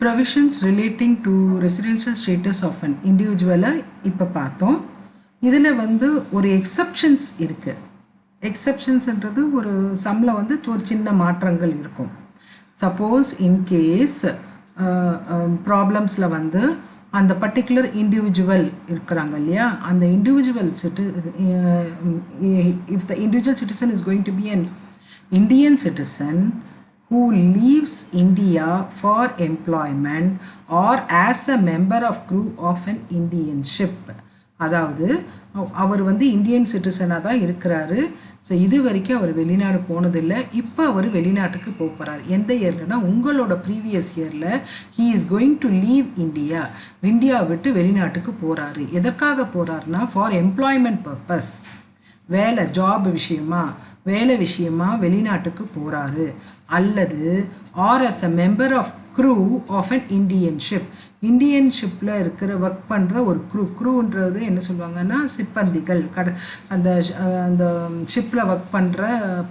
Provisions relating to residential status of an இண்டிவிஜுவலை இப்போ பார்த்தோம். இதில் வந்து ஒரு எக்ஸப்ஷன்ஸ் இருக்குது. எக்ஸப்ஷன்ஸ்ன்றது ஒரு சம்மில் வந்து ஒரு சின்ன மாற்றங்கள் இருக்கும். சப்போஸ் இன்கேஸ் ப்ராப்ளம்ஸில் வந்து அந்த பர்டிகுலர் இண்டிவிஜுவல் இருக்கிறாங்க இல்லையா, அந்த individual if the individual citizen is going to be an Indian citizen who leaves India for employment or as a member of crew of an Indian ship. அதாவது அவர் வந்து Indian சிட்டிசனாக தான் இருக்கிறாரு. So இது வரைக்கும் அவர் வெளிநாடு போனதில்லை. இப்போ அவர் வெளிநாட்டுக்கு போகிறார். எந்த இயர்லனா உங்களோட ப்ரீவியஸ் இயரில் he is going to leave India. India விட்டு வெளிநாட்டுக்கு போகிறாரு. எதற்காக போகிறாருன்னா ஃபார் எம்ப்ளாய்மெண்ட் பர்பஸ், வேலை விஷயமா வெளிநாட்டுக்கு போகிறாரு. அல்லது or as a member of crew of an Indian ship. Indian ஷிப்பில் இருக்கிற ஒர்க் பண்ணுற ஒரு க்ரூன்றது என்ன சொல்லுவாங்கன்னா சிப்பந்திகள். அந்த ஷிப்பில் ஒர்க் பண்ணுற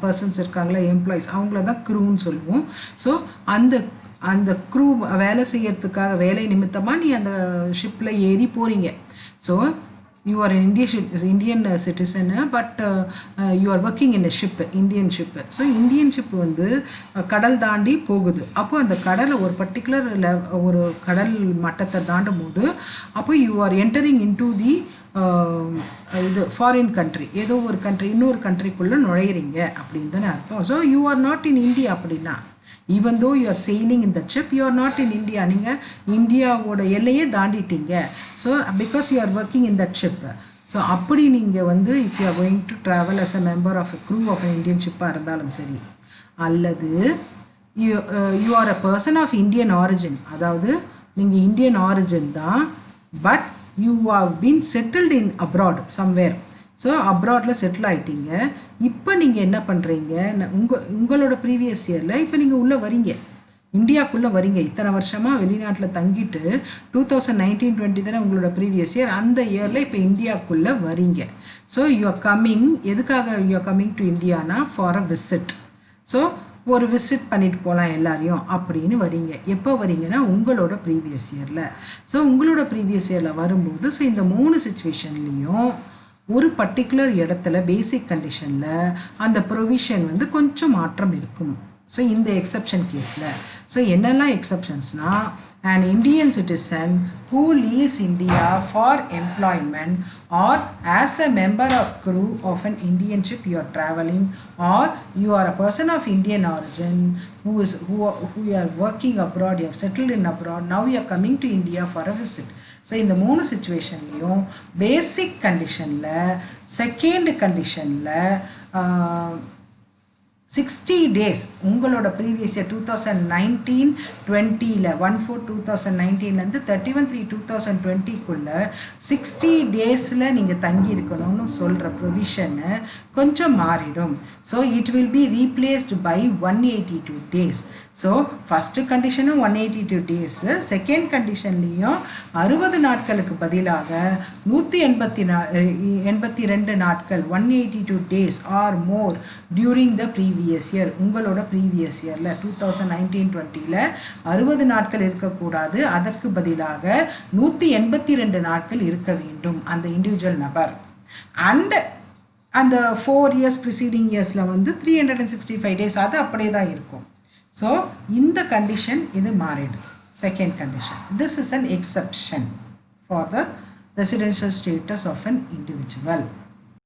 பர்சன்ஸ் இருக்காங்களே, எம்ப்ளாயிஸ், அவங்கள தான் க்ரூன்னு சொல்லுவோம். ஸோ அந்த க்ரூ வேலை செய்யறதுக்காக, வேலை நிமித்தமாக நீ அந்த ஷிப்பில் ஏறி போகிறீங்க. So you are an Indian citizen, but you are working in a ship, Indian ship. So Indian ship வந்து கடல் தாண்டி போகுது. அப்போ அந்த கடலை ஒரு பர்டிகுலர் ஒரு கடல் மட்டத்தை தாண்டும் போது அப்போ you are entering into the இது ஃபாரின் கண்ட்ரி, ஏதோ ஒரு கண்ட்ரி, இன்னொரு கண்ட்ரிக்குள்ளே நுழையிறீங்க அப்படின்னு தானே அர்த்தம். So you are not in India அப்படின்னா, even though you are sailing in the ship, you are not in India. நீங்கள் இந்தியாவோட எல்லையே தாண்டிட்டீங்க. So because you are working in that ship. So அப்படி நீங்கள் வந்து if you are going to travel as a member of a crew of an Indian ship-ஆக இருந்தாலும் சரி, அல்லது you are a person of Indian origin, அதாவது நீங்கள் Indian origin தான், but you have been settled in abroad somewhere. So அப்ராடில் settle ஆகிட்டீங்க. இப்போ நீங்கள் என்ன பண்ணுறீங்க, உங்களோட ப்ரீவியஸ் இயரில் இப்போ நீங்கள் உள்ளே வரீங்க, இந்தியாவுக்குள்ளே வரீங்க. இத்தனை வருஷமாக வெளிநாட்டில் தங்கிட்டு 2019-20 தானே உங்களோட ப்ரீவியஸ் இயர். அந்த இயரில் இப்போ இந்தியாவுக்குள்ளே வரீங்க. ஸோ யூ ஆர் கம்மிங், எதுக்காக you are coming to Indiana for a visit. So ஒரு விசிட் பண்ணிட்டு போகலாம் எல்லாரையும் அப்படின்னு வரீங்க. எப்போ வரீங்கன்னா உங்களோட ப்ரீவியஸ் இயரில். ஸோ உங்களோட ப்ரீவியஸ் இயரில் வரும்போது ஸோ இந்த 3 சுச்சுவேஷன்லேயும் ஒரு பர்டிகுலர் இடத்துல பேசிக் கண்டிஷனில் அந்த ப்ரொவிஷன் வந்து கொஞ்சம் மாற்றம் இருக்கும். ஸோ இந்த எக்ஸப்ஷன் கேஸில் ஸோ என்னெல்லாம் எக்ஸப்ஷன்ஸ்னால், an Indian citizen who leaves India for employment or as a member of crew of an Indian ship you are traveling, or you are a person of Indian origin who you are working abroad, you have settled in abroad, now you are coming to India for a visit. So இந்த 3 சுச்சுவேஷன்லேயும் பேசிக் கண்டிஷனில், second கண்டிஷனில் 60 days உங்களோட previous year 2019-20 1/4/2019 31/3/2020 60 டேஸில் நீங்கள் தங்கியிருக்கணும்னு சொல்கிற ப்ரொவிஷனை கொஞ்சம் மாறிடும். So it will be replaced by 182 days. So first கண்டிஷனும் 182 days, செகண்ட் கண்டிஷன்லேயும் 60 நாட்களுக்கு பதிலாக 182 நாட்கள் 182 days or more during the previous year. உங்களோட ப்ரீவியஸ் இயரில் 2019-20 60 நாட்கள் இருக்கக்கூடாது, அதற்கு பதிலாக 182 நாட்கள் இருக்க வேண்டும் அந்த இண்டிவிஜுவல் நபர். அண்ட் அந்த 4 years ப்ரிசீடிங் இயர்ஸில் வந்து 365 days அது அப்படியே தான் இருக்கும். ஸோ இந்த கண்டிஷன் இது மாறிடும். Second condition, this is an exception for the residential status of an individual.